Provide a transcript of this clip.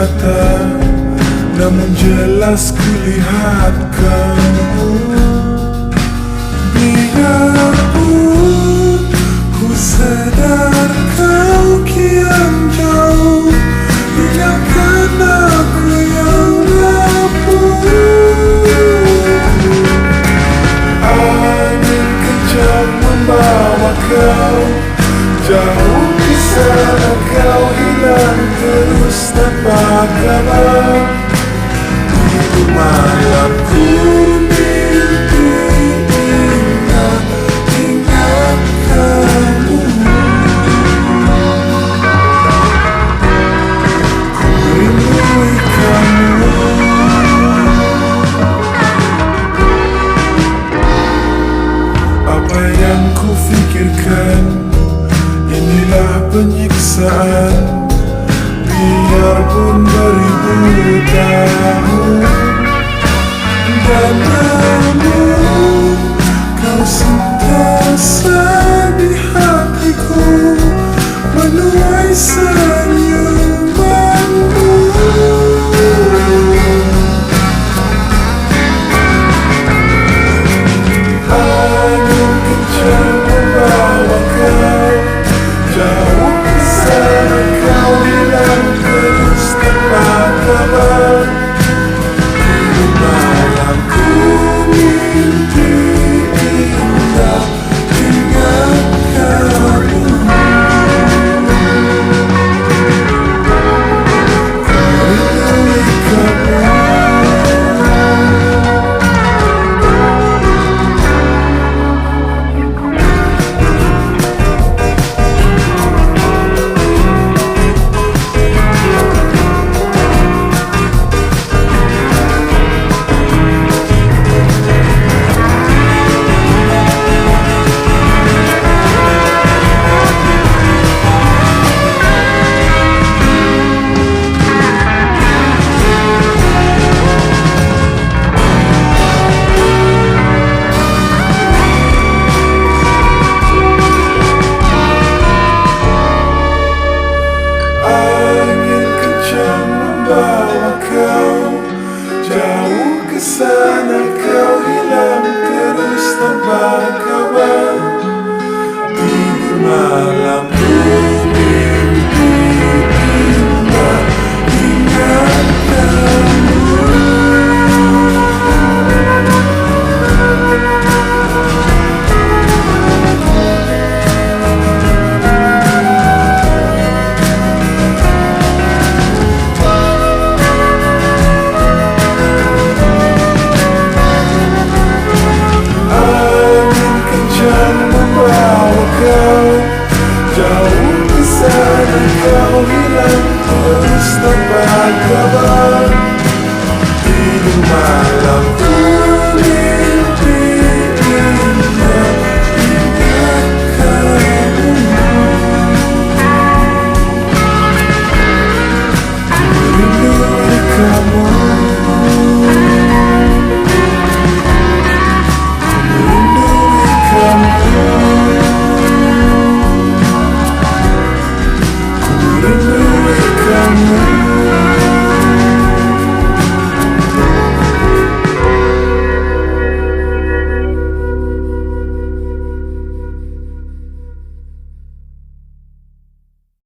kata, namun jelas kulihat kamu. Biarpun ku sadar kau kian jauh, tinggalkan aku yang rapuh. Angin kencang membawa kau jauh di sana, kau hilang terus tanpa kabar. Di malamku mimpi ingat kamu. Ku rindu kamu. Apa yang ku fikirkan, inilah penyiksaan. Biarpun beribu tahun, dan namun